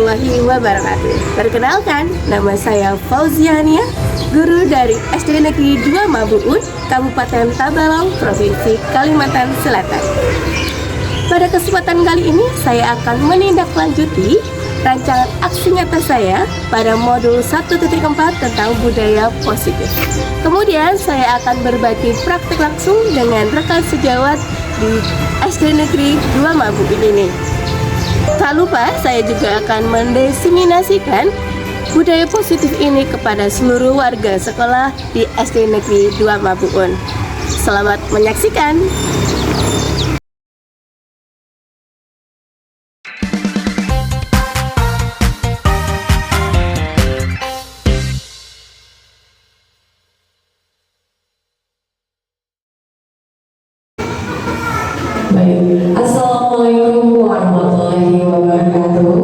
warahmatullahi wabarakatuh. Perkenalkan, nama saya Fauziania, guru dari SD Negeri 2 Mabuun, Kabupaten Tabalong, Provinsi Kalimantan Selatan. Pada kesempatan kali ini, saya akan menindaklanjuti rancangan aksi nyata saya pada modul 1.4 tentang budaya positif. Kemudian, saya akan berbagi praktik langsung dengan rekan sejawat di SD Negeri 2 Mabuun ini. Tak lupa, saya juga akan mendiseminasikan budaya positif ini kepada seluruh warga sekolah di SD Negeri 2 Mabuun. Selamat menyaksikan. Baik, Assalamualaikum warahmatullahi wabarakatuh.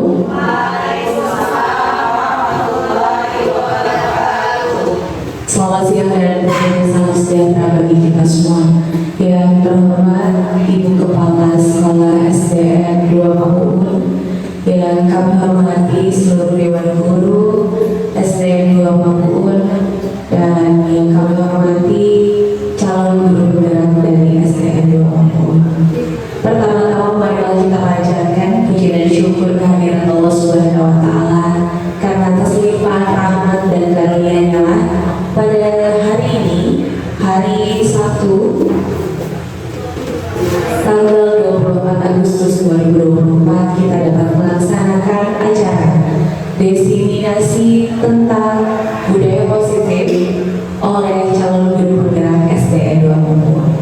Selamat siang dan salam sejahtera bagi kita semua. Yang terhormat Ibu Kepala Sekolah SDN 2 Mabuun, yang kami hormati seluruh Dewan Guru SDN 2 Mabuun, dan yang kami hormati calon guru penggerak dari SDN 2 Mabuun. Pertama-tama marilah kita panjatkan puji dan syukur kehadiran Allah Subhanahu wa Ta'ala karena atas limpahan rahmat dan karunia-Nya lah pada hari ini, hari Sabtu, tanggal 24 Agustus 2024, kita dapat melaksanakan acara diseminasi tentang budaya positif oleh calon guru penggerak SDN 2 Mabuun.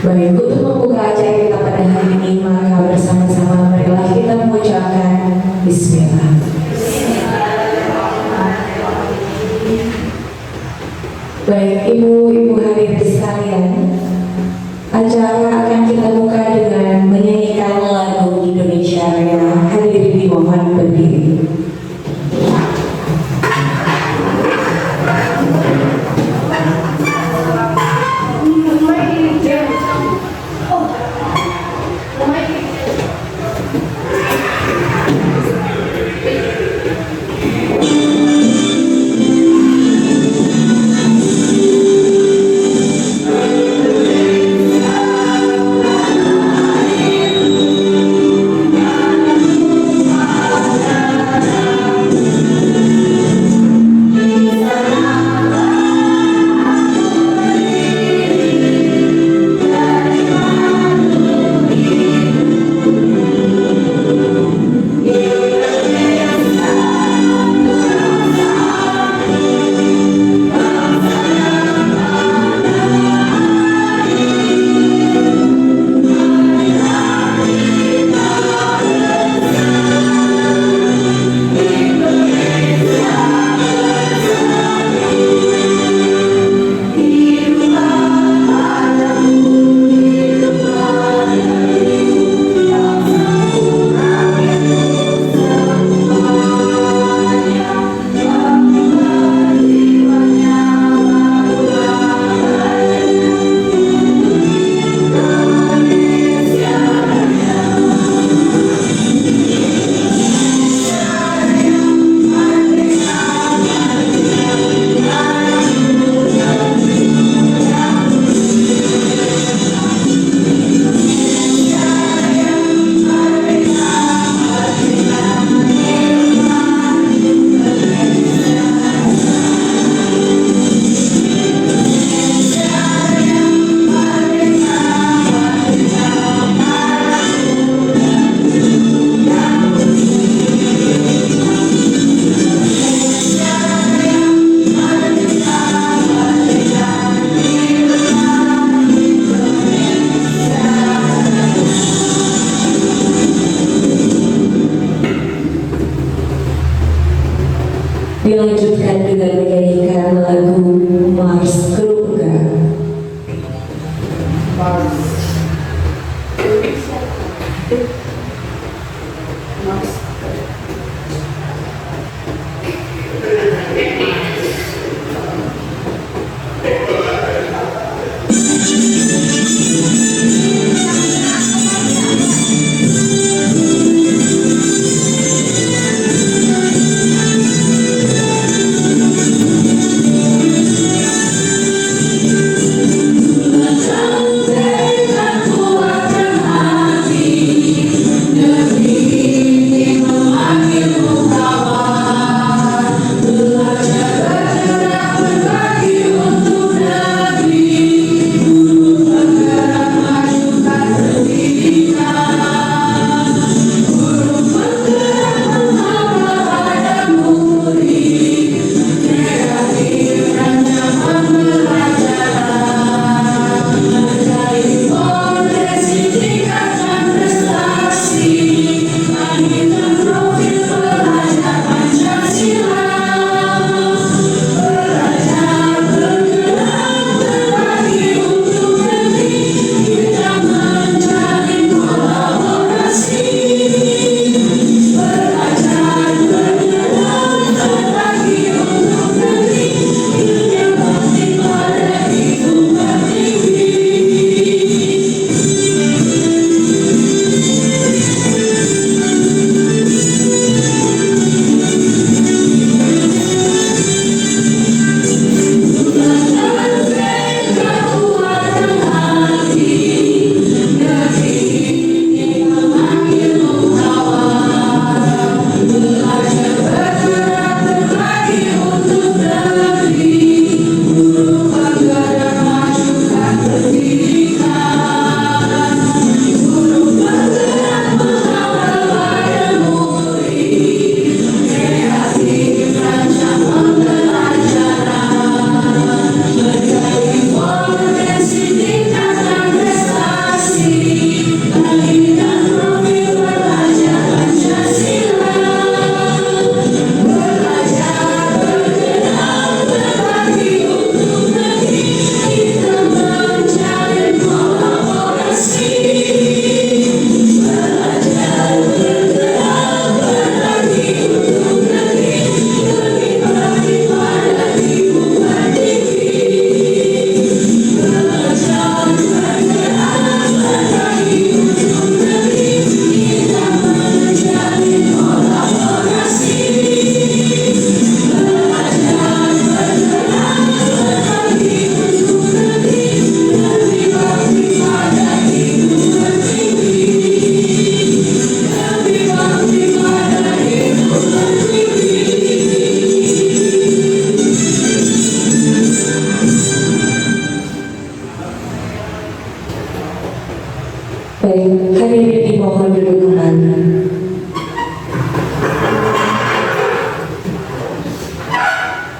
Baik, untuk membuka acara kita pada hari ini, maka bersama-sama marilah kita mengucapkan Bismillah. Baik, ibu-ibu hadirin sekalian, acara akan kita buka dengan menyanyikan lagu Indonesia Raya. Hadirin dimohon berdiri. Dilanjutkan dengan menyanyikan lagu Mars Keruga.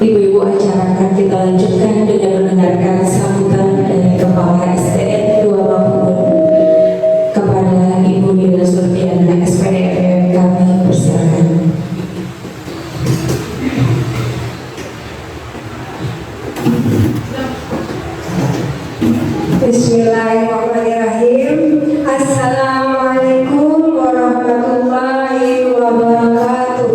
Ibu-ibu acara akan kita lanjutkan dengan mendengarkan sambutan dari Kepala SDN 2 Mabuun. Kepada Ibu Nina Surdiana SPDM kami persilakan. Bismillahirrahmanirrahim. Assalamualaikum warahmatullahi wabarakatuh.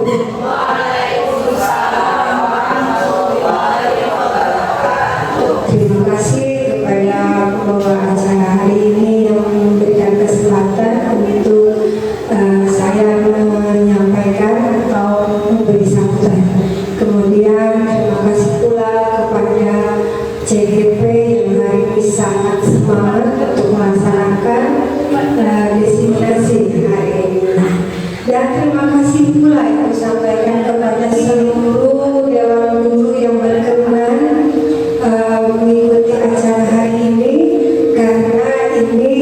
Terima kasih kepada pembawa acara hari ini yang memberikan kesempatan untuk saya menyampaikan atau memberi sambutan. Kemudian terima kasih pula kepada CGP yang hari ini sangat semangat untuk melaksanakan destinasi hari ini. Dan terima kasih pula yang disampaikan kepada seluruh dewan guru yang berkenan mengikuti acara hari ini, karena ini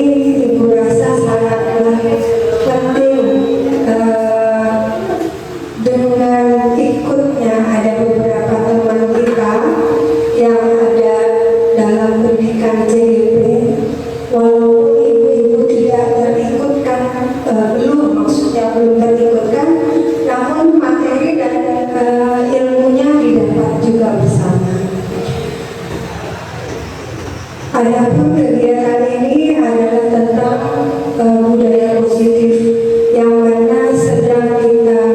Ibu rasa sangatlah penting. Dengan ikutnya ada beberapa teman kita yang ada dalam pendidikan CGP, walaupun ibu-ibu tidak terikutkan, maksudnya belum terikutkan, namun materi dan ilmunya didapat juga bersama. Adapun kegiatan ini adalah tentang budaya positif yang mana sedang kita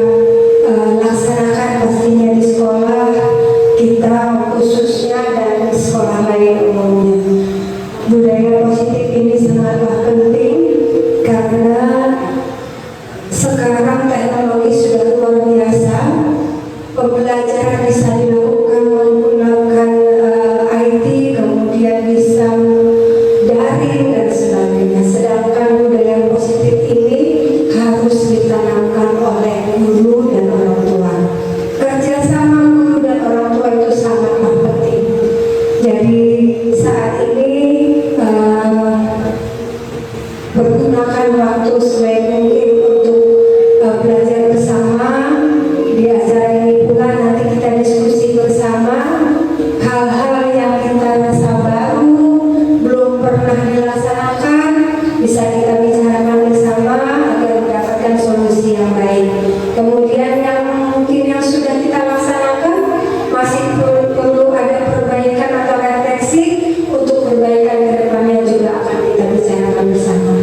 laksanakan pastinya di sekolah kita khususnya dan sekolah lain umumnya. Budaya positif ini sangatlah penting karena sekarang teknologi sudah luar biasa. Pembelajaran bisa dilakukan menggunakan IT, kemudian bisa daring dan sebagainya. Sedangkan budaya positif ini harus ditanamkan oleh guru dan orang tua. Kerjasama guru dan orang tua itu sangatlah penting. Jadi saat ini bergunakan waktu sebaik mungkin untuk belajar bersama. Di acara ini pula nanti kita diskusi bersama hal-hal yang kita rasa baru belum pernah dilaksanakan, bisa kita bicarakan bersama agar mendapatkan solusi yang baik. Kemudian yang mungkin yang sudah kita laksanakan masih perlu ada perbaikan atau refleksi, untuk perbaikan ke depannya juga akan kita bicarakan bersama.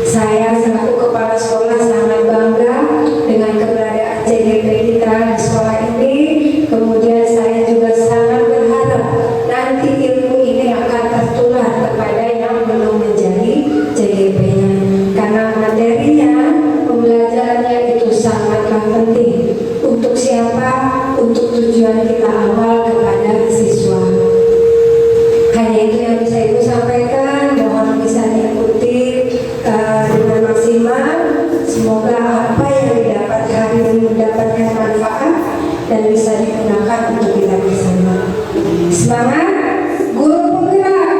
Saya selaku kepala sekolah sangat bangga dengan keberadaan CGP kita di sekolah ini. Kemudian saya juga sangat berharap nanti ilmu ini akan tertular kepada yang belum menjadi CGP-nya, karena materinya, pembelajarannya itu sangatlah penting. Untuk siapa? Untuk tujuan kita awal kepada siswa. Hanya itu yang bisa Ibu sampaikan. Mohon bisa diikuti dengan maksimal. Semoga apa yang didapat hari ini mendapatkan manfaat dan bisa digunakan untuk kita bersama. Semangat, guru penggerak,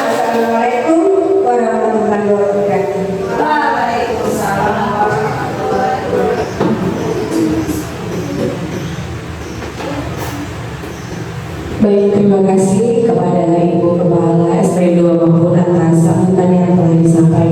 Assalamualaikum warahmatullahi wabarakatuh. Baik, terima kasih kepada Ibu Kepala SD 2 Mabuun atas sambutan yang telah disampaikan.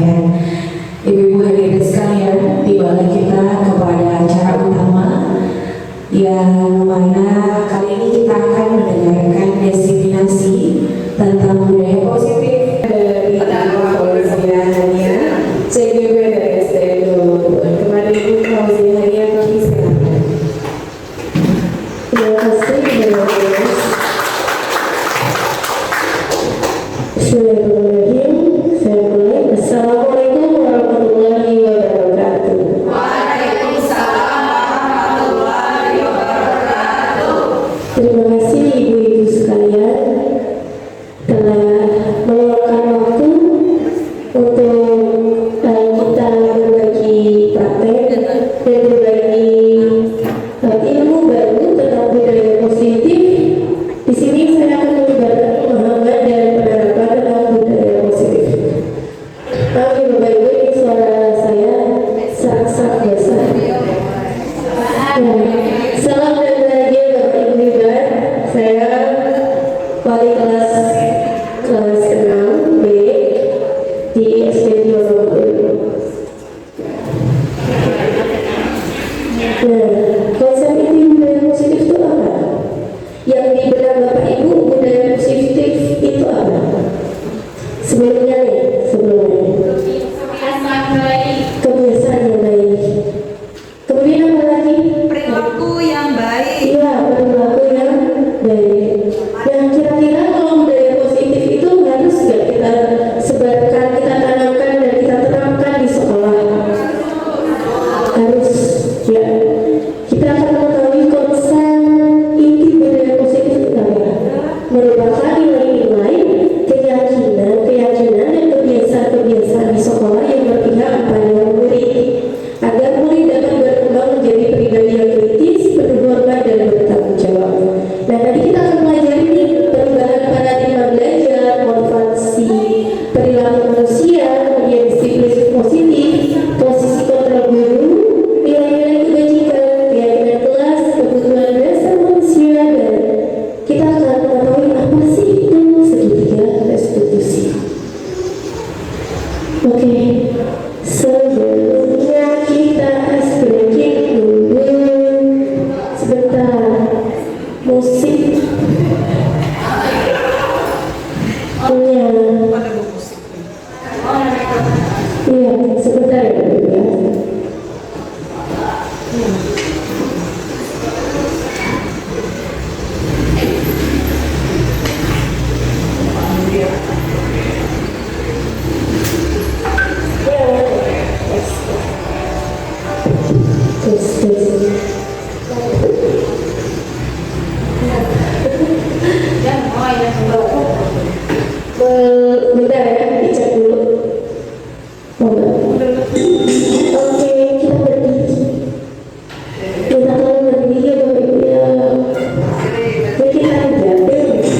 di SD 2 Nah, konsep itu budaya positif itu apa? Yang di benak Bapak Ibu budaya positif itu apa? Sebelumnya kebiasaan yang baik. Kemudian apa lagi? Perilaku yang baik. Iya, perilaku yang baik. Yang kira-kira kalau budaya positif itu harus nggak kita sebarkan, kita tanamkan dan kita terapkan di sekolah? Harus, ya. Kita akan mengetahui konsep inti budaya positif itu apa? Merupakan nilai-nilai, keyakinan dan kebiasaan-kebiasaan di sekolah yang berpihak pada murid agar murid dapat berkembang menjadi pribadi yang kritis, penuh hormat dan bertanggung jawab. Nah, tadi kita akan pelajari nih perubahan paradigma belajar, motivasi, perilaku manusia, kemudian disiplin positif, posisi kontrol guru, nilai-nilai kebajikan, keyakinan kelas, kebutuhan dasar manusia, dan kita akan mengetahui apa sih itu segitiga restitusi. Oke, sebelumnya kita ice breaking dulu sebentar. Musik punya, iya sebentar ya Bu, ya. Bentar ya, dicek dulu. Oke, kita berdiri. Kita kalau berdiri ya Bapak Ibu ya. Jadi kita bergantung. Ya.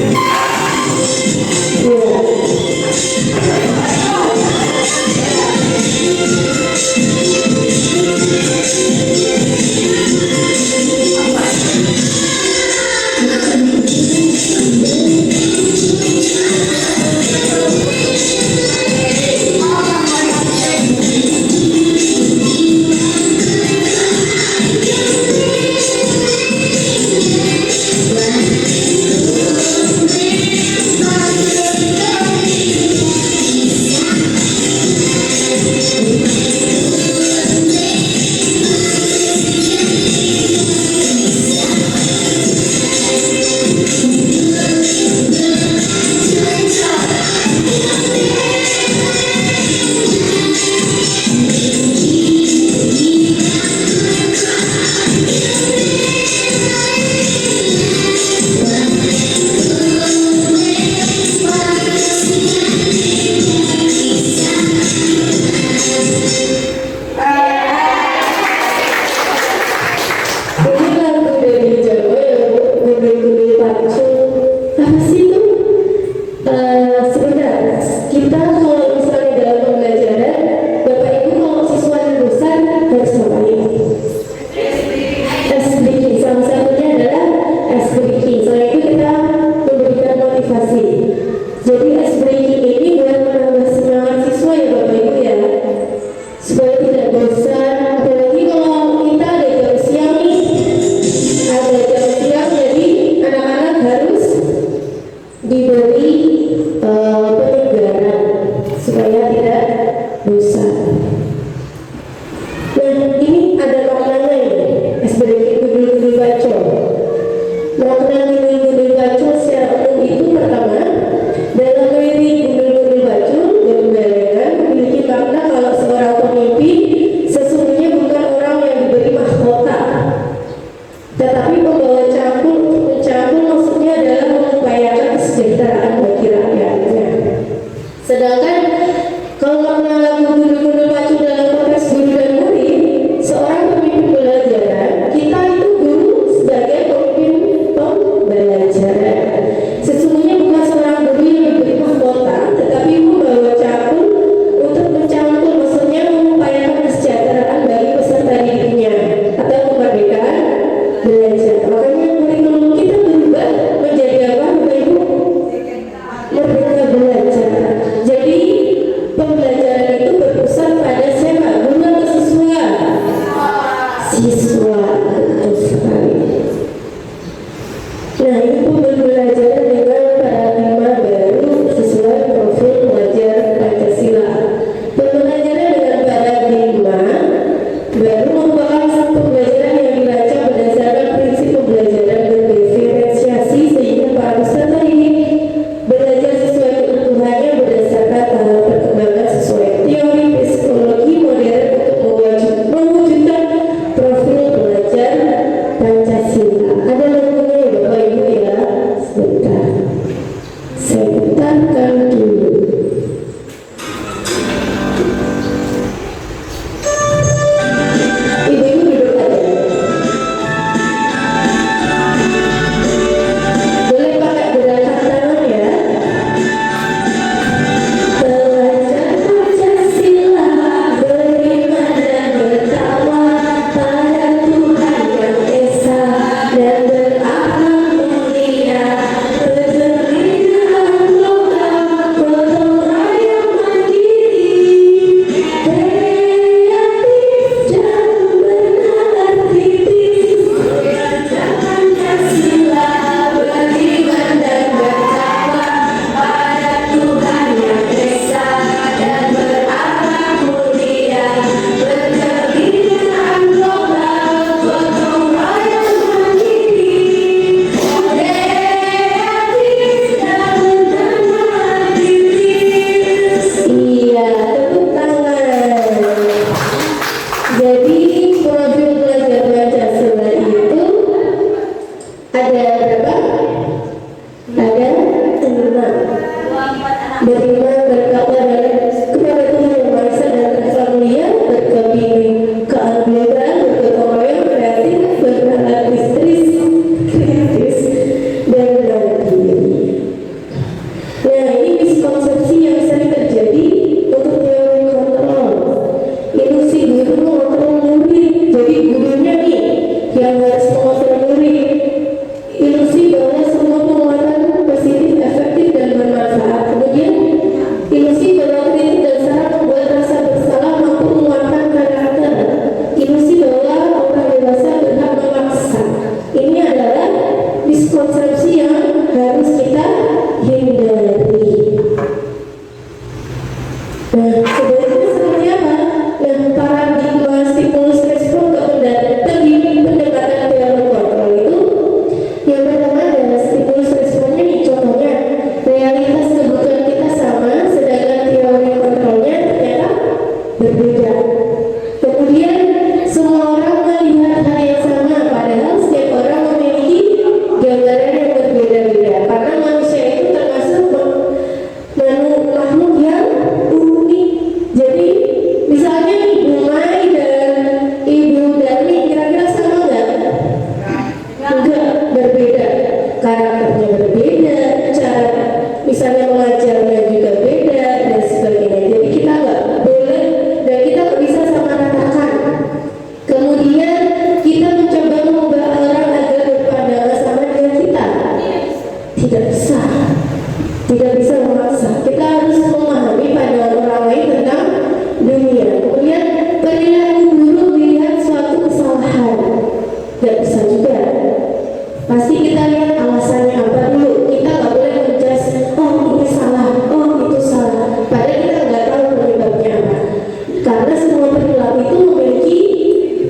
Pembelajaran Nah, sebenarnya seperti apa? Nah, paradigma stimulus respon pendekatan teori kontrol itu yang pertama adalah stimulus responnya nih, contohnya realitas kebutuhan kita sama, sedangkan teori kontrolnya ternyata berbeda. Kemudian semua orang melihat hal yang sama, padahal setiap orang memiliki gambaran yang berbeda-beda. Karena manusia itu termasuk makhluk yang unik. Jadi misalnya Ibu Mai dan Ibu Dani kira-kira sama nggak? Enggak, berbeda. Karakternya berbeda, cara misalnya mengajarnya juga beda dan sebagainya. Jadi kita nggak boleh dan kita nggak bisa sama ratakan. Kemudian kita mencoba mengubah orang agar berpandangan sama dengan kita. Tidak bisa. Tidak bisa memaksa. Kita harus memahami pandangan orang lain tentang dunia. Kemudian perilaku buruk melihat suatu kesalahan. Tidak bisa juga. Pasti kita lihat alasannya apa dulu. Kita nggak boleh menjudge, oh ini salah, oh itu salah. Padahal kita nggak tahu penyebabnya apa. Karena semua perilaku itu memiliki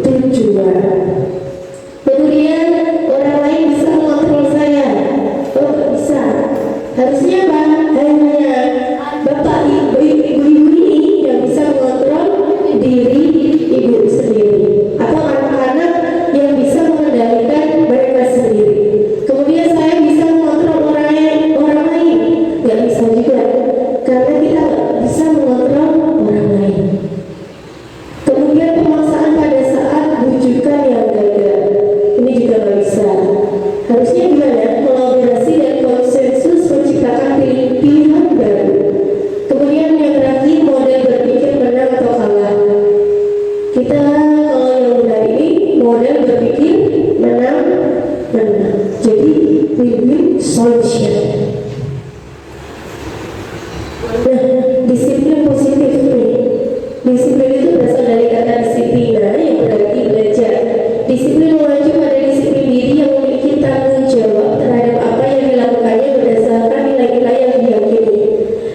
tujuan. Kemudian orang lain bisa mengontrol saya. Oh nggak bisa. Harusnya apa? Hanya bapak ibu ini yang bisa mengontrol diri ibu sendiri atau anak-anak yang bisa mengendalikan mereka sendiri. Kemudian saya bisa mengontrol orang lain, nggak bisa juga karena kita nggak bisa mengontrol orang lain. Kemudian pemaksaan pada saat bujukan yang gagal, ini juga nggak bisa. Harusnya gimana? Kolaborasi dan konsensus menciptakan pilihan baru. Kemudian yang terakhir, model berpikir menang atau kalah. Kita kalau yang benar ini model berpikir menang. Jadi win-win solution. Nah, disiplin positif nih. Disiplin itu berasal dari kata disiplina yang berarti belajar. Disiplin mengacu pada disiplin diri yang memiliki tanggung jawab terhadap apa yang dilakukannya berdasarkan nilai-nilai yang diyakini.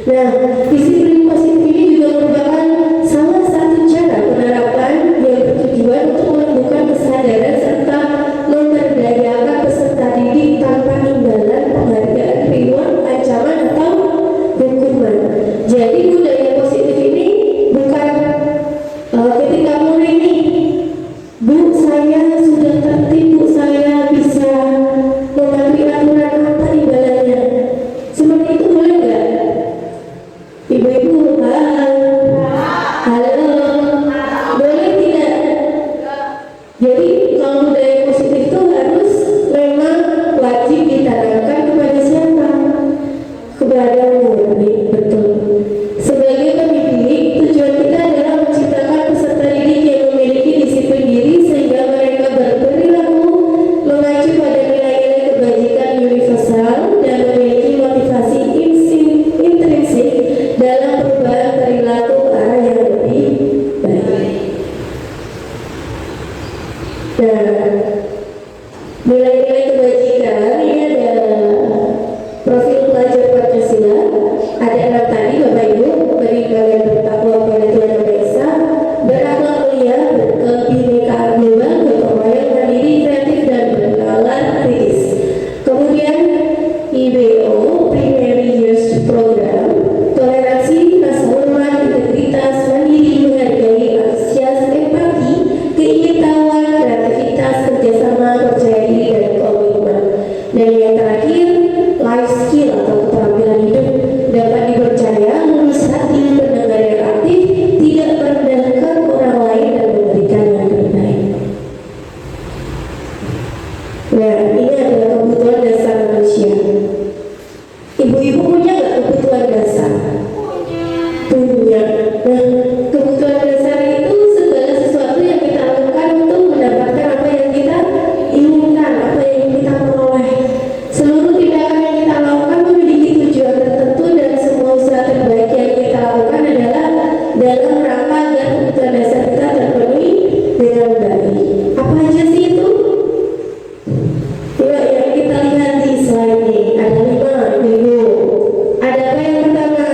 Nah, disiplin positif ini juga merupakan salah satu cara penerapan yang bertujuan untuk menumbuhkan kesadaran serta memberdayakan peserta didik tanpa imbalan, penghargaan, reward, ancaman atau hukuman. Jadi budaya positif ini bukan ketika mulai nih, Bu saya sudah tertib, Bu saya bisa mematuhi aturan apa imbalannya. Seperti itu boleh nggak? Ibu-ibu, halo, boleh tidak? Jadi kalau budaya positif itu harus memang wajib ditanamkan kepada siapa? Kepada murid, betul. Sebagai pendidik, tujuan kita adalah menciptakan peserta didik yang memiliki disiplin diri sehingga mereka berperilaku mengacu pada nilai-nilai kebajikan universal dan memiliki motivasi intrinsik dalam perubahan perilaku ke arah yang lebih baik. Nah, nilai-nilai kebajikan ini adalah profil pelajar Pancasila. Ada 6 tadi, Bapak Ibu: beriman dan bertakwa kepada Tuhan Yang Maha Esa, berakhlak mulia, berkebinekaan global, gotong royong, mandiri, kreatif, dan bernalar kritis. Kemudian IBO, Primary Years Program, toleransi, rasa hormat, integritas, mandiri, menghargai, antusias, empati, keingintahuan, kreativitas, kerjasama, percaya diri, dan komitmen. Dan yang terakhir, life skill atau keterampilan hidup, dapat dipercaya, lulus hati, pendengar yang aktif, tidak merendahkan orang lain, dan memberikan yang terbaik. Nah, ini adalah kebutuhan dasar manusia. Ibu-ibu punya nggak kebutuhan dasar? Punya. Nah, kebutuhan dasar itu segala sesuatu yang kita lakukan untuk mendapatkan apa yang kita inginkan, apa yang kita peroleh. Seluruh tindakan yang kita lakukan memiliki tujuan tertentu dan semua usaha terbaik yang kita lakukan adalah dalam rangka agar kebutuhan dasar kita terpenuhi dengan baik. Apa aja sih itu? Yuk, yang kita lihat di slide ini ada 5 minggu. Ada apa yang pertama?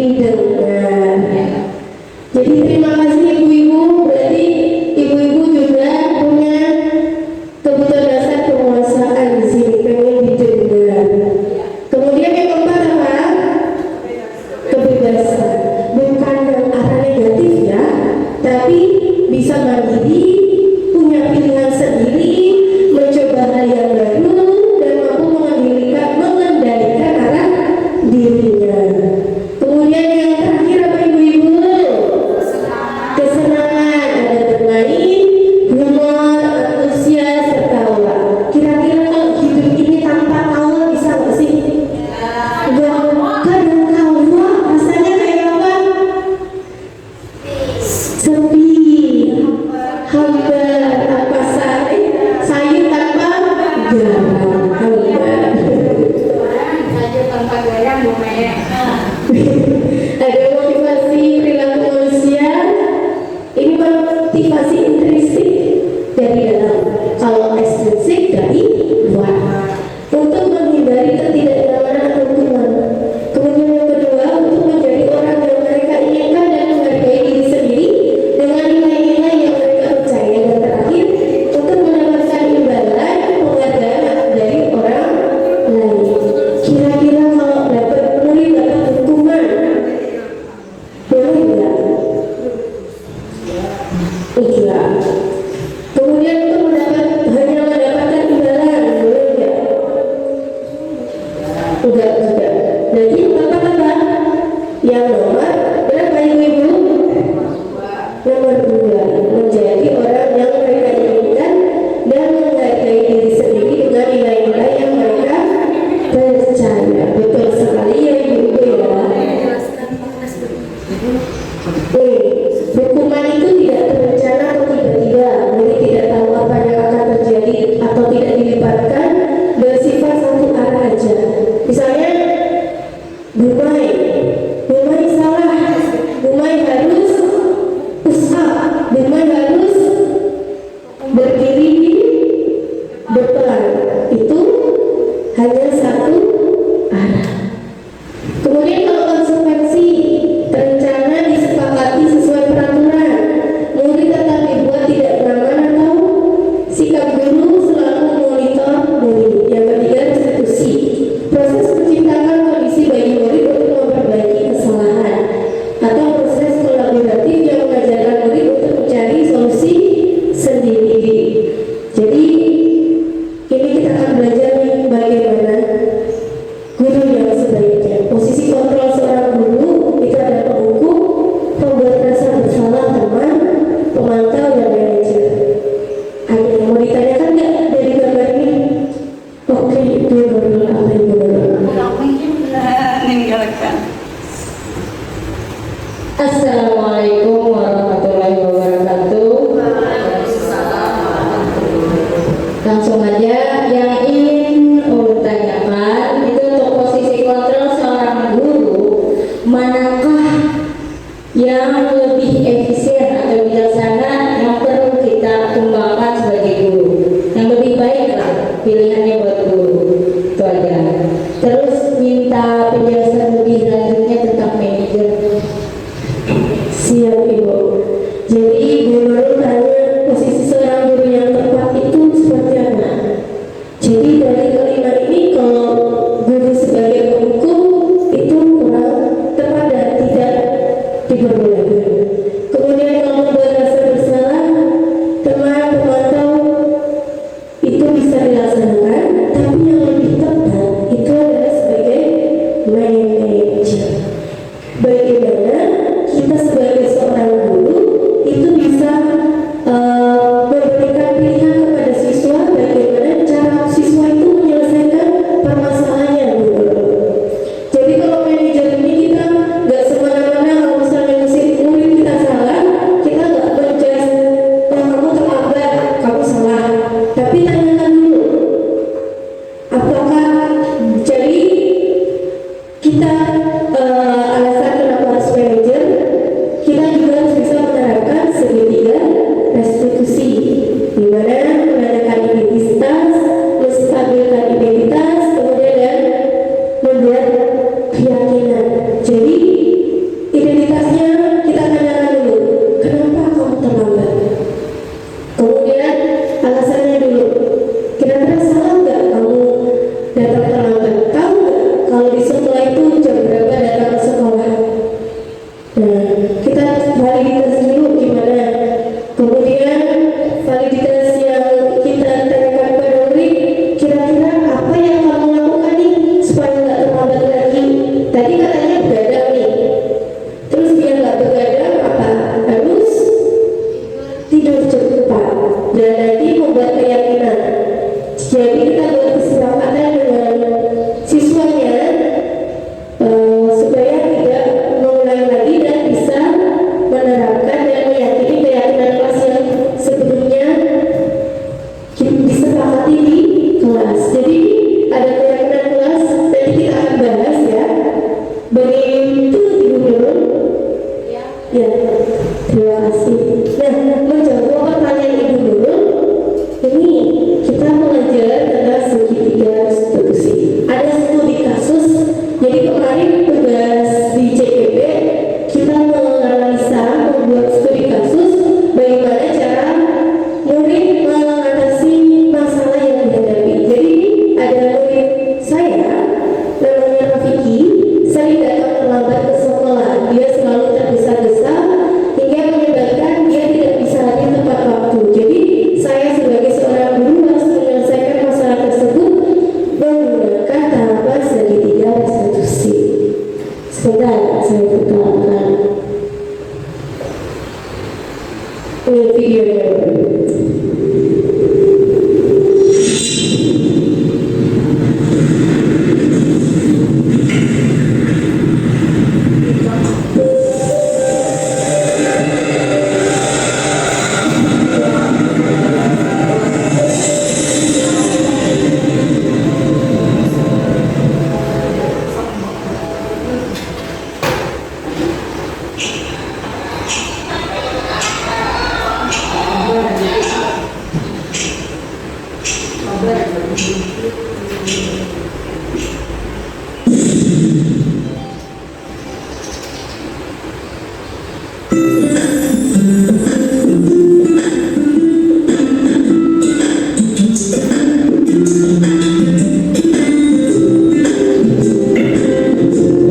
didengar. Jadi terima kasih ibu-ibu, berarti ibu-ibu juga punya kebutuhan dasar penguasaan di sini, pengen didengar. Kemudian yang keempat apa? Kebebasan. Bukan yang arah negatif ya, tapi bisa mandiri, punya pilihan sendiri, mencoba hal yang baru, dan mampu mengendalikan arah dirinya. Kemudian yang terakhir apa ibu-ibu? Kesenangan, ada bermain, humor, antusias, tertawa. Kira-kira kalau hidup ini tanpa tawa bisa nggak sih? Nggak, kadang tawa rasanya kayak apa? Sepi, hambar, tanpa sayur tanpa garam, hambar. Ada motivasi perilaku manusia. Ini motivasi intrinsik dari dalam, kalau ekstrinsik dari luar, untuk menghindari ketidaknyamanan atau hukuman. Kemudian yang kedua, untuk menjadi orang yang mereka inginkan dan menghargai diri sendiri dengan nilai-nilai yang mereka percaya. Dan terakhir, untuk mendapatkan imbalan penghargaan dari orang lain. Kira-kira kalau dapat murid dapat hukuman, boleh nggak? Iya. Kemudian untuk hanya mendapatkan imbalan, boleh nggak? Enggak juga. Jadi yang pertama apa? Yang nomor berapa ibu-ibu? Nomor 2, menjadi orang yang mereka inginkan dan menghargai diri sendiri dengan nilai-nilai yang mereka percaya. Betul sekali ya ibu-ibu ya. Hukuman itu tidak terencana atau tiba-tiba, jadi tidak tahu apa yang akan terjadi atau tidak dilibatkan, bersifat satu arah aja. Misalnya, Bumai salah, Bumai harus push up, Bumai harus berdiri di depan. Itu hanya satu arah. Kemudian kalau konsekuensi terencana disepakati sesuai peraturan, murid tetap dibuat tidak nyaman atau sikap guru selalu memonitor murid. Yang ketiga, restitusi, proses menciptakan kondisi bagi murid untuk memperbaiki kesalahan, atau proses kolaboratif yang mengajarkan murid untuk mencari solusi sendiri. Jadi ini kita akan belajar nih bagaimana guru yang sebaiknya. Posisi kontrol seorang guru itu ada penghukum, pembuat rasa bersalah teman, pemantau, dan manajer. Ada yang mau ditanyakan nggak dari gambar ini? Oke, itu baru apa yang Assalamualaikum warahmatullahi wabarakatuh. Langsung aja, yang ingin Ulun tanyakan itu untuk posisi kontrol seorang guru, manakah yang lebih efisien atau bijaksana yang perlu kita kembangkan sebagai guru? Yang lebih baik lah pilihannya buat guru, itu aja. Terus minta penjelasan lebih lanjutnya tentang manajer. Siap ibu. Jadi guru tanya posisi seorang guru yang tepat itu seperti apa? Jadi dari kelima ini, kalau guru sebagai penghukum itu kurang tepat dan tidak diperbolehkan. Kemudian kalau membuat rasa bersalah teman pemantau itu bisa dilaksanakan, tapi yang lebih tepat itu adalah sebagai manajer. Bagaimana kita sebagai seorang guru itu bisa memberikan pilihan kepada siswa bagaimana cara siswa itu menyelesaikan permasalahannya dulu. Jadi kalau manajer ini kita nggak semena-mena, kalau misalnya murid kita salah, kita nggak menjudge, oh kamu terlambat, kamu salah. Tapi tanyakan dulu, apakah jadi kita alasan kenapa terlambat ke sekolah. Dia selalu tergesa-gesa hingga menyebabkan dia tidak bisa hadir tepat waktu. Jadi saya sebagai seorang guru harus menyelesaikan masalah tersebut menggunakan tahapan segitiga restitusi. Sebentar, saya perkenalkan. Ini videonya.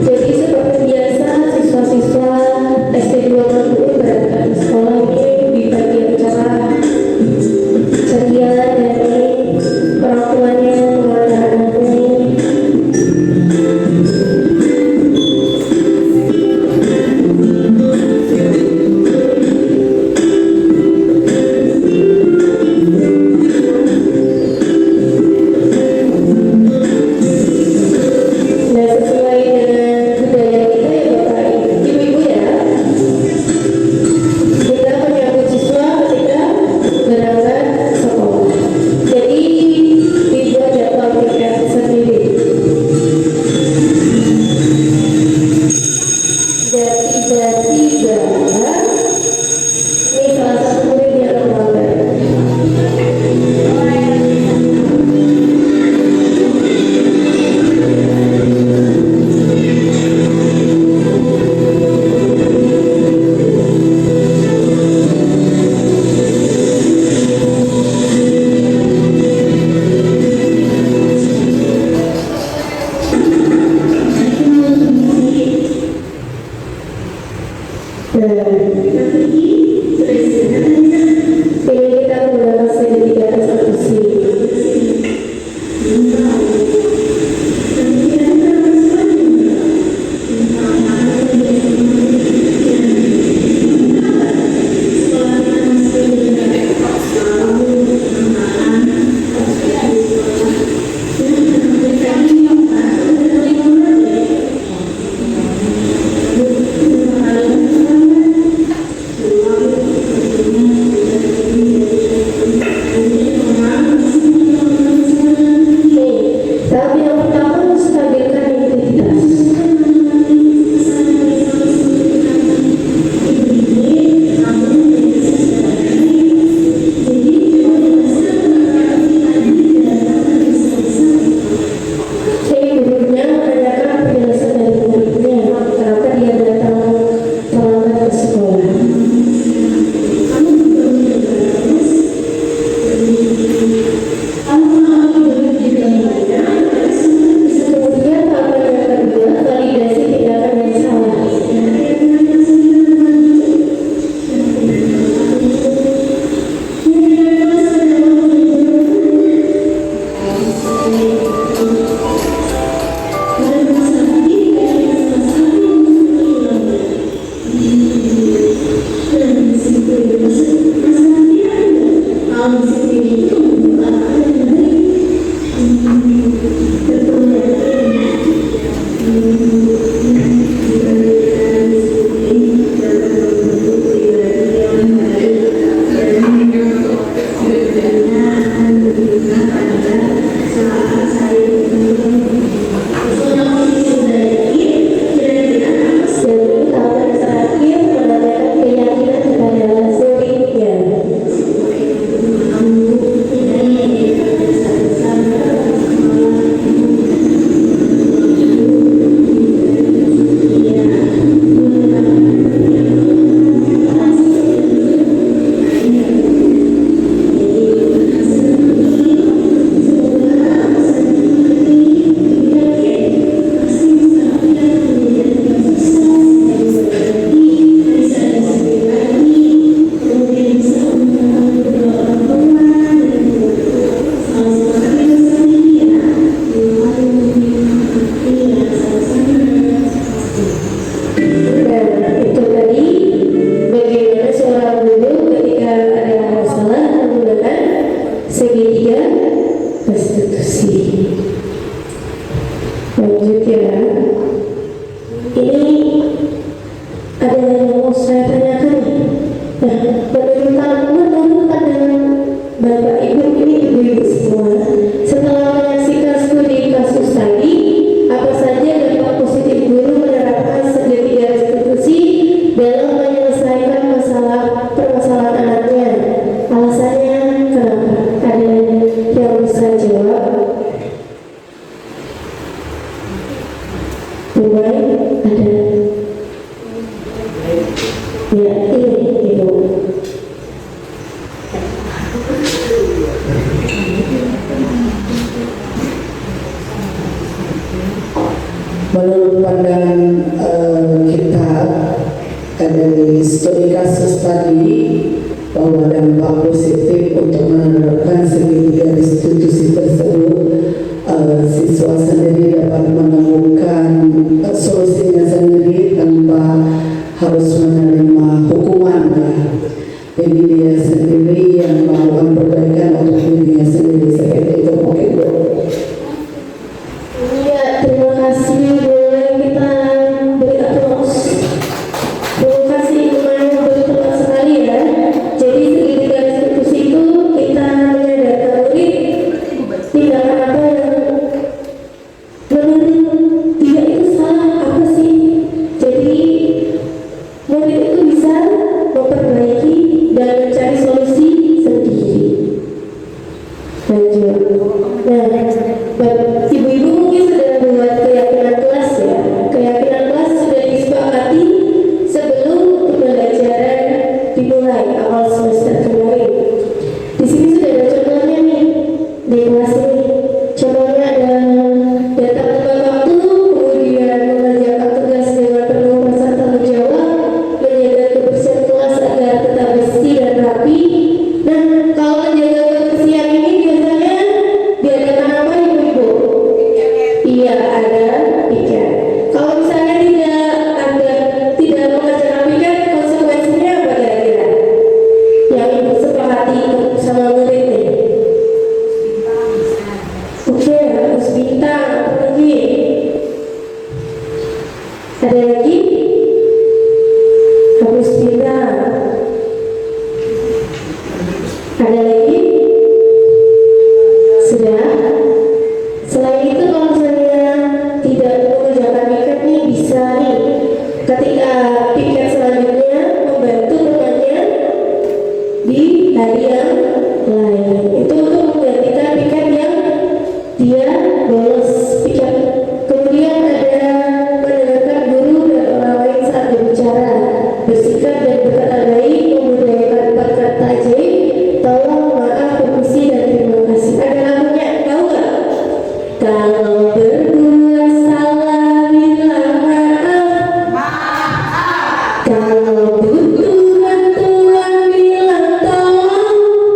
Jadi seperti biasa siswa-siswa SD 2 Mabuun berangkat ke sekolah ini di pagi yang cerah, ceria dari orang tuanya mengantar anaknya. Nah, sesuai dengan budaya kita ya Bapak Ibu ya, kita menyambut siswa ketika berangkat sekolah. Jadi dibuat jadwal PKS sendiri. Dan tiba-tiba ini salah satu murid yang terlambat. Ini kita menggunakan segitiga restitusi. menurut pandangan Bapak Ibu ini ibu-ibu semua, setelah menyaksikan studi kasus tadi, apa saja dampak positif guru menerapkan segitiga restitusi dalam menyelesaikan permasalahan anaknya? Alasannya kenapa? Ada yang bisa jawab? Mulai ada. Ya, ini Ibu. Menurut pandangan kita dari studi kasus tadi bahwa dampak positif untuk menerapkan segitiga restitusi tersebut, siswa sendiri dapat menemukan solusinya sendiri tanpa harus menerima hukuman. Jadi dia sendiri yang melakukan perbaikan untuk dirinya sendiri, seperti itu mungkin. Iya, terima kasih. Boleh kita beri aplaus. Terima kasih, lumayan betul sekali ya. Jadi segitiga restitusi itu kita menyadarkan murid tindakan apa yang menurut dia itu salah apa sih. Jadi murid itu bisa memperbaiki dan mencari solusi sendiri. Lanjut. Nah, ibu-ibu mungkin sudah membuat keyakinan kelas ya. Keyakinan kelas sudah disepakati sebelum pembelajaran dimulai awal semester kemarin. Di sini sudah ada contohnya nih di kelas ini. Contohnya ada datang tepat waktu, kemudian mengerjakan tugas dengan penuh rasa tanggung jawab, menjaga kebersihan kelas agar tetap bersih dan rapi. Nah, kalau menjaga kebersihan ini biasanya diadakan apa ibu-ibu? Iya, ada piket. Kalau misalnya tidak mengerjakan piket, konsekuensinya apa kira-kira? Yang ibu sepakati sama murid nih. Oke, harus bintang. Apa lagi? Ada lagi? Harus bintang. Ada lagi? Sudah. Selain itu kalau misalnya tidak mengerjakan piket nih, bisa nih ketika piket selanjutnya membantu temannya di hari yang lain. Itu untuk menggantikan piket yang dia bolos piket. Kemudian ada mendengarkan guru dan orang lain saat berbicara, bersikap dan berkata baik, membudayakan 4 kata ajaib, tolong, maaf, permisi, dan terima kasih. Ada lagunya, tahu nggak? Kalau berbuat salah bilang maaf. Kalau butuh bantuan bilang tolong.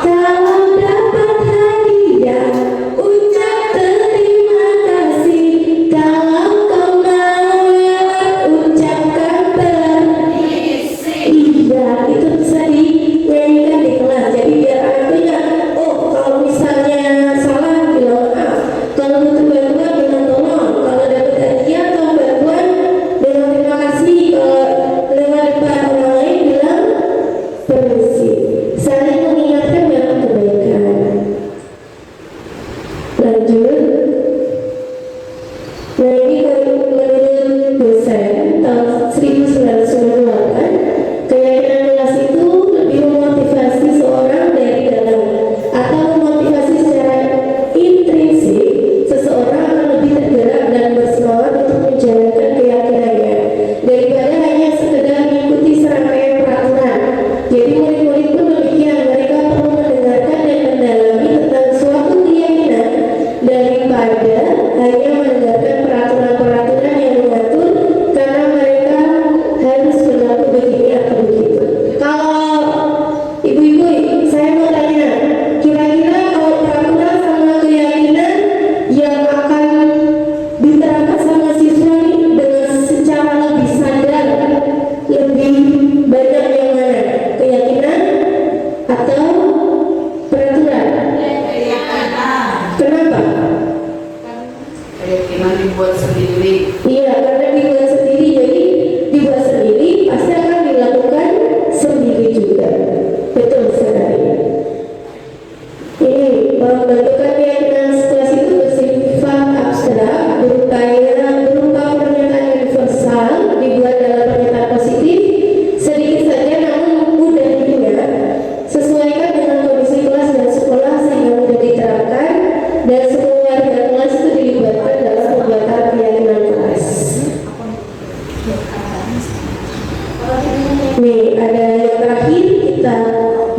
Kalau dapat hadiah ucap terima kasih. Kalau kau mau lewat ucapkan permisi. Iya, itu bisa dinyanyikan di kelas. Jadi biar anaknya, oh kalau misalnya salah bilang maaf. Kalau butuh bantuan bilang tolong. Kalau dapat hadiah atau bantuan bilang terima kasih. Kalau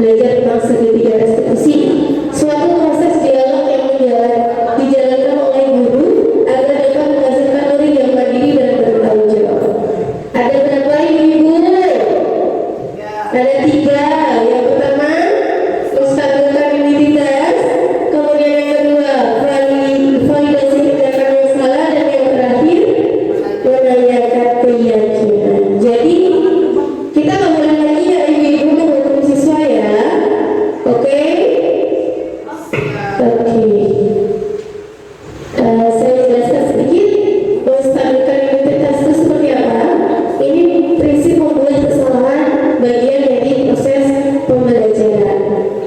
belajar tentang segitiga restitusi, suatu proses dialog yang dijalankan oleh guru agar dapat menghasilkan murid yang mandiri dan bertanggung jawab. Ada berapa ibu? Ada 3. Yang pertama, menstabilkan test. Kemudian yang kedua, validasi tindakan yang salah, dan yang terakhir, menanyakan keyakinan. Jadi kita mulai lagi ya ibu-ibu menghukum siswa ya. Oke? Oke. Saya jelaskan sedikit menstabilkan identitas itu seperti apa. Ini prinsip membuat kesalahan bagian dari proses pembelajaran.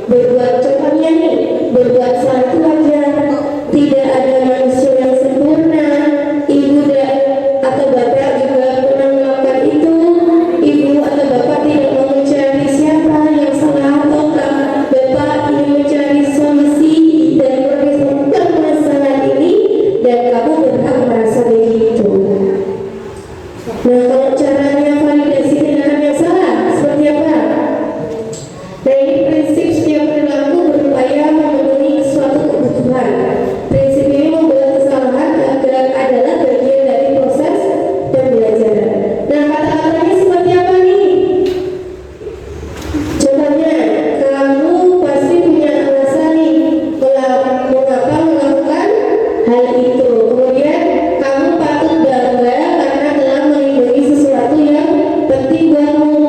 Berbuat contohnya nih, berbuat salah itu wajar. Tidak ada manusia yang sempurna. Ibu atau bapak juga pernah melakukan itu. Ibu atau bapak tidak mau mencari siapa yang salah ataukah bapak ingin mencari solusi dari permasalahan ini, dan kamu berhak merasa begitu. Nah, kalau caranya validasi tindakan yang salah seperti apa? Nah, ini prinsip setiap perilaku berupaya memenuhi suatu kebutuhan. Prinsip ini membuat kesalahan adalah bagian dari proses pembelajaran. Nah, kata-katanya seperti apa nih? Contohnya, kamu pasti punya alasan nih mengapa melakukan hal itu. Kemudian, kamu patut bangga karena telah melindungi sesuatu yang penting buatmu.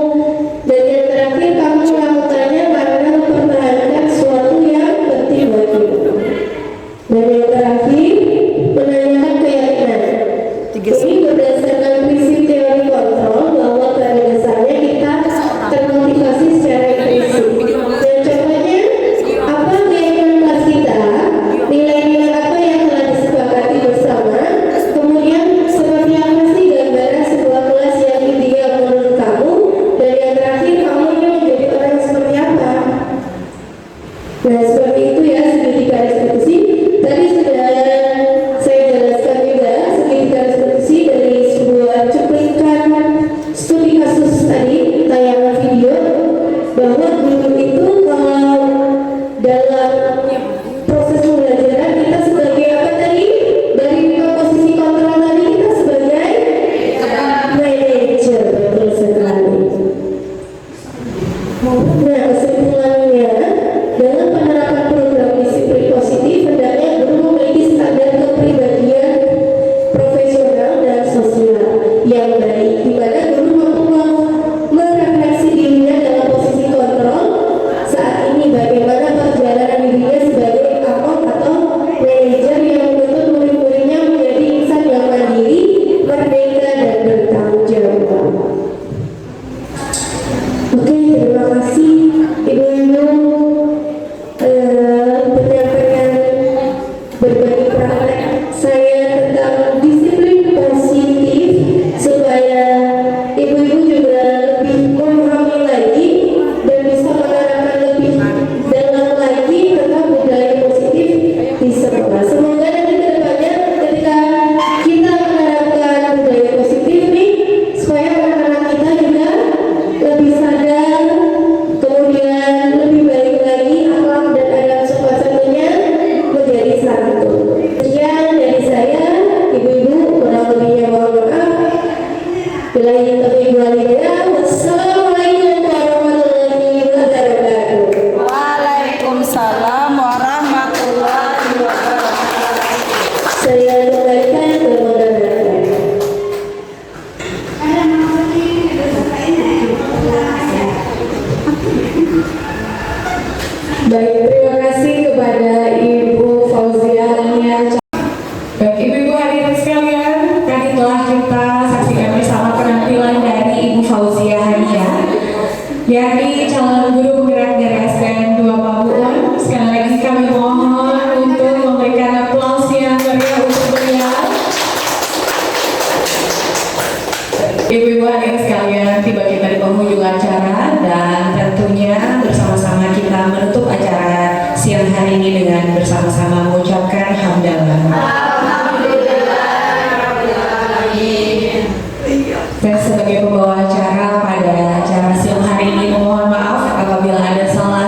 Dan yang terakhir, kamu melakukannya karena mempertahankan sesuatu yang penting bagimu. Dan yang terakhir, menanyakan keyakinan. Ini berdasarkan prinsip teori kontrol bahwa pada dasarnya kita termotivasi secara intrinsik. Dan contohnya, apa keyakinan kelas kita, nilai-nilai apa yang telah disepakati bersama, kemudian seperti apa sih gambaran sebuah kelas yang ideal menurut kamu, dan yang terakhir, kamu ingin menjadi orang seperti apa. Nah, seperti itu ya segitiga restitusi. Tadi sudah saya jelaskan juga segitiga restitusi dari sebuah cuplikan studi kasus tadi, tayangan video, bahwa guru itu kalau dalam proses pembelajaran kita sebagai apa tadi? Dari posisi kontrol tadi kita sebagai manajer, betul sekali. Nah, kesimpulannya, dalam penerapan program disiplin positif, hendaknya guru memiliki standar kepribadian profesional dan sosial yang baik, di mana guru mampu merefleksi dirinya dalam posisi kontrol saat ini, bagaimana perjalanan dirinya sebagai aktor atau manajer yang menuntut murid-muridnya menjadi insan yang mandiri, merdeka, dan bertanggung jawab. Oke, terima kasih ibu-ibu menyampaikan berbagi praktek saya tentang disiplin positif supaya ibu-ibu juga lebih memahami lagi dan bisa menerapkan lebih dalam lagi tentang budaya positif di sekolah. Semoga nanti ke depannya ketika kita menerapkan budaya positif nih, supaya anak-anak kita juga lebih sadar, kemudian lebih baik lagi akhlak dan adab sopan santunnya menjadi satu. Sekian dari saya, ibu-ibu, kurang lebihnya mohon maaf. Billahi taufiq wal hidayah. Wassalamualaikum warahmatullahi wabarakatuh. Waalaikumsalam warahmatullahi wabarakatuh. Saya kembalikan ke moderator. Baik, terima kasih kepada Ibu Fauziania. Baik, ibu-ibu hadirin sekalian, tadi telah kita saksikan bersama penampilan dari Ibu Fauziania, yakni calon guru penggerak dari SDN 2 Pabuan. Sekali lagi kami mohon untuk memberikan aplaus yang meriah untuk beliau. Ibu-ibu hadirin sekalian, tiba kita di penghujung acara dan tentunya bersama-sama kita menutup acara siang hari ini dengan bersama-sama mengucapkan hamdalah. Dan sebagai pembawa acara pada acara siang hari ini, mohon maaf apabila ada salah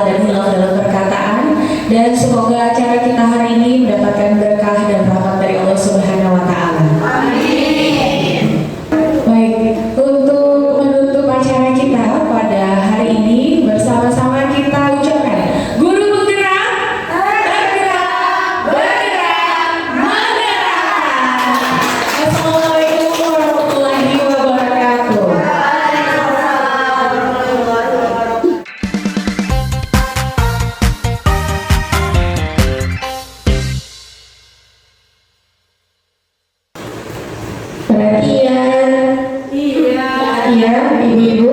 Ya, ibu-ibu,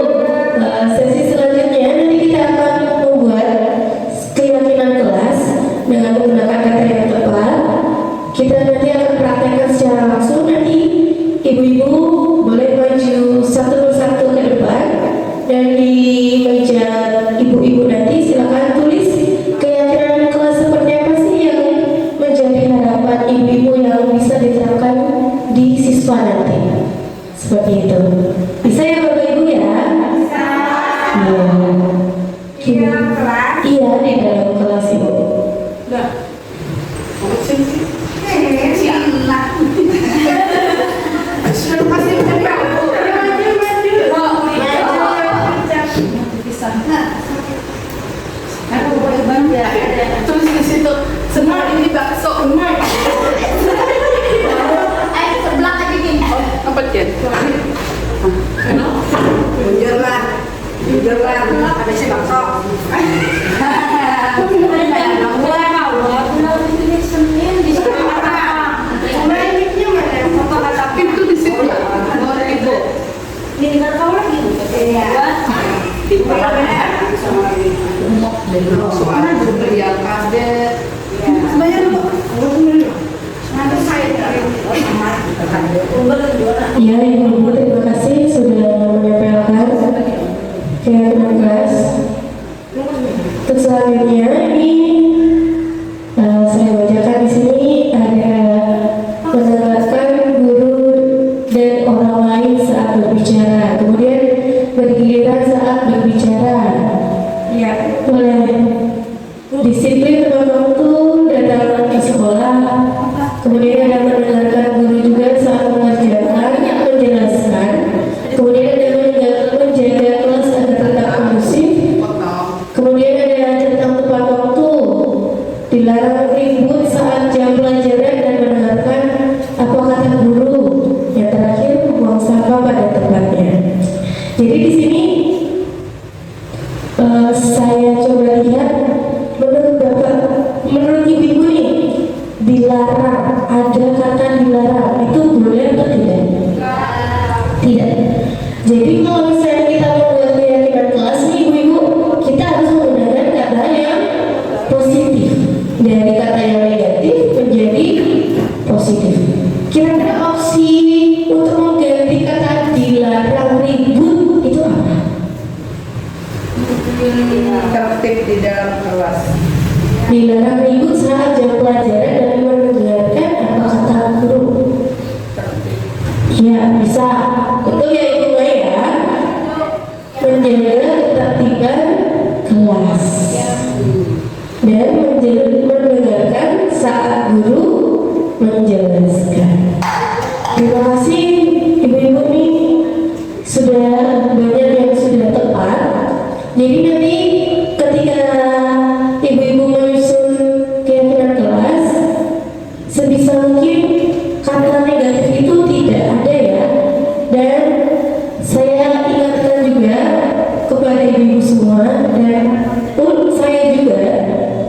sesi selanjutnya nanti kita akan membuat keyakinan kelas dengan menggunakan kata yang tepat. Kita nanti akan praktekkan secara langsung. Nanti ibu-ibu boleh maju satu persatu ke depan, dan di meja ibu-ibu nanti silakan tulis keyakinan kelas seperti apa sih yang menjadi harapan ibu-ibu yang bisa diterapkan di siswa nanti. Seperti itu. Bisa ya Bapak Ibu ya? Bisa. Iya. Iya, di dalam kelas Ibu. Nah, terus di situ semua ini bakso sebelah aja gini. Apa Jen? Jujur lah, ada si bakso. Itu di situ. Ini dengar kau lagi. Soalnya juga yang ada. Sebenarnya Ya, ibu-ibu, terima kasih sudah menyampaikan keyakinan kelas. Untuk selanjutnya ini saya bacakan di sini ada mendengarkan guru dan orang lain saat berbicara, kemudian bergiliran saat berbicara. Ya, boleh. Disiplin teman waktu datang ke sekolah, kemudian ada mendengarkan guru juga saat mengajarkan, menjelaskan, kemudian ada menjaga kelas agar tetap kondusif, kemudian ada tentang tepat waktu, dilarang ribut saat jam pelajaran dan mendengarkan apa kata guru, yang terakhir membuang sampah pada tempatnya. Jadi di sini saya coba lihat menurut Bapak, menurut ibu-ibu nih, dilarang, ada kata dilarang, itu boleh atau tidak? Tidak. Jadi kalau misalnya kita membuat keyakinan kelas nih ibu-ibu, kita harus menggunakan kata yang positif, dari kata yang negatif menjadi positif. Kira-kira opsi untuk mengganti kata dilarang ribut itu apa? tertib di dalam kelas. Dilarang ribut saat jam pelajaran dan mendengarkan apa kata guru. Ya, bisa. Betul ya Ibu Maya? Menjaga ketertiban kelas dan mendengarkan saat guru menjelaskan. Terima kasih ibu-ibu nih, sudah banyak yang sudah tepat. Jadi nanti ketika ibu-ibu menyusun keyakinan kelas, sebisa mungkin kata negatif itu tidak ada ya. Dan saya ingatkan juga kepada ibu-ibu semua, dan saya juga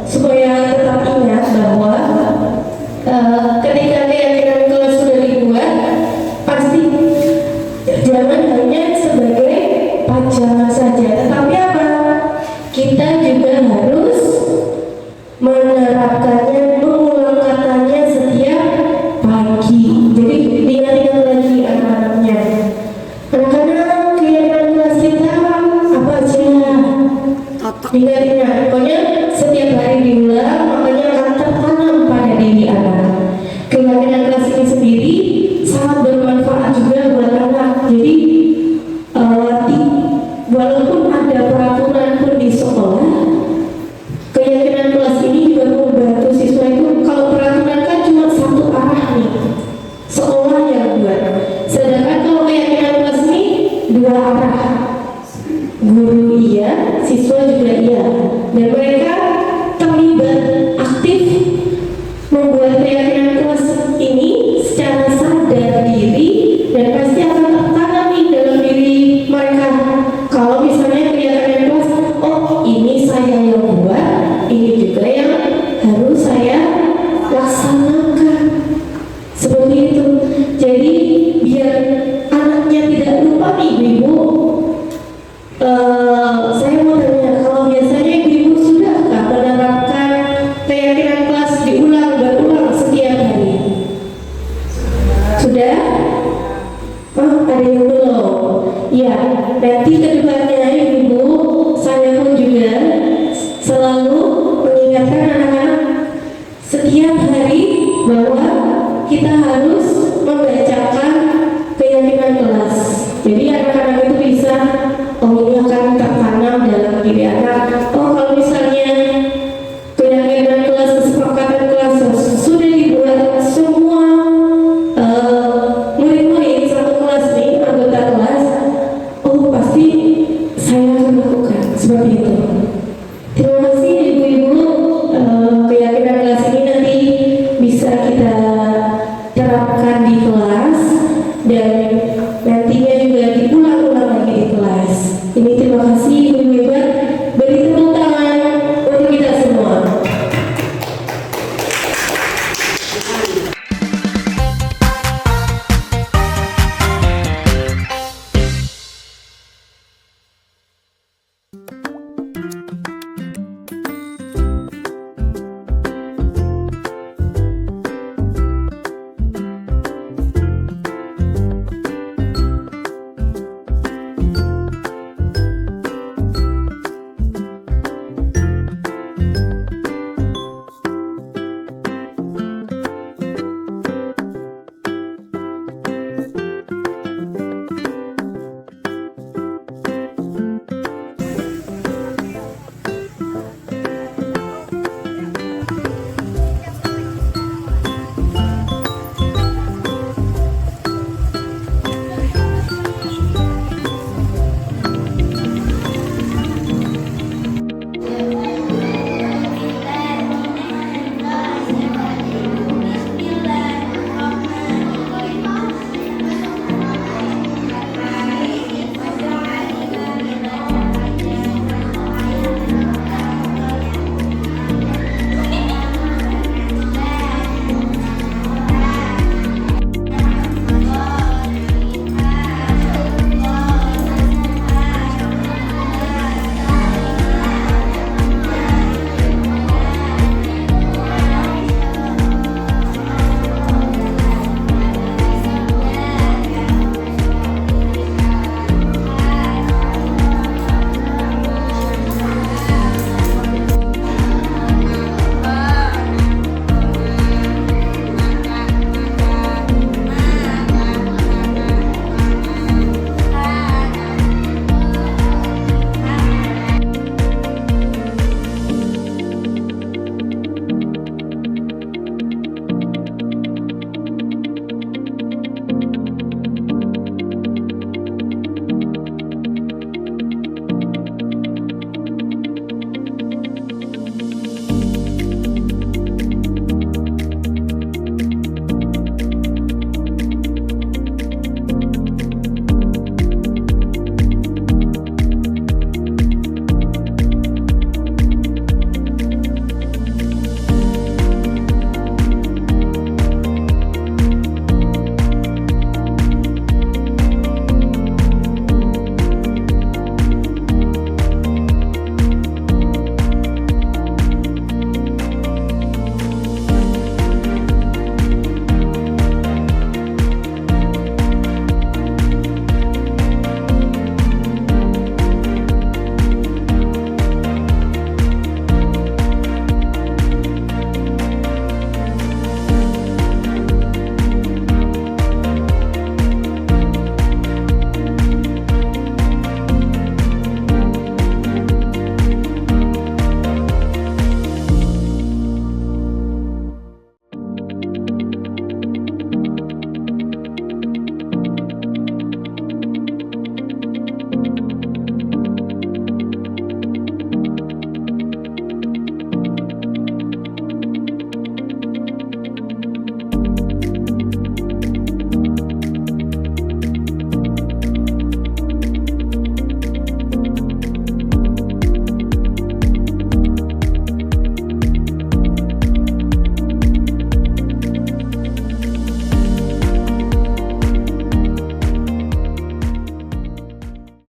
supaya tetap ingat bahwa ketika keyakinan kelas sudah dibuat, pasti jangan hanya sebagai pajangan saja, tetapi apa? Kita juga harus menerapkannya, mengulang katanya setiap pagi. Jadi diingat-ingat lagi anak-anaknya. Anak-anak, keyakinan kelas kita apa aja? Ingat-ingat, pokoknya setiap hari diulang, makanya akan tertanam pada diri anak. Keyakinan kelas ini sendiri sangat bermanfaat juga buat anak. Jadi walaupun ada peraturan pun di sekolah, keyakinan kelas ini juga membantu siswa itu. Kalau peraturan kan cuma satu arah nih, sekolah yang buat. Sedangkan kalau keyakinan kelas ini dua arah, guru iya, siswa juga iya, dan mereka terlibat aktif membuat keyakinan kelas ini secara sadar diri, dan pasti akan tertanam nih dalam diri mereka. Kalau misalnya keyakinan kelas, oh ini saya yang buat, ini juga yang harus saya laksanakan, seperti itu. Jadi biar anaknya tidak lupa nih ibu-ibu, saya mau tanya, kalau biasanya ibu-ibu sudahkah menerapkan keyakinan kelas diulang berulang setiap hari? Sudah? Oh, ada yang belum. Ya, nanti ke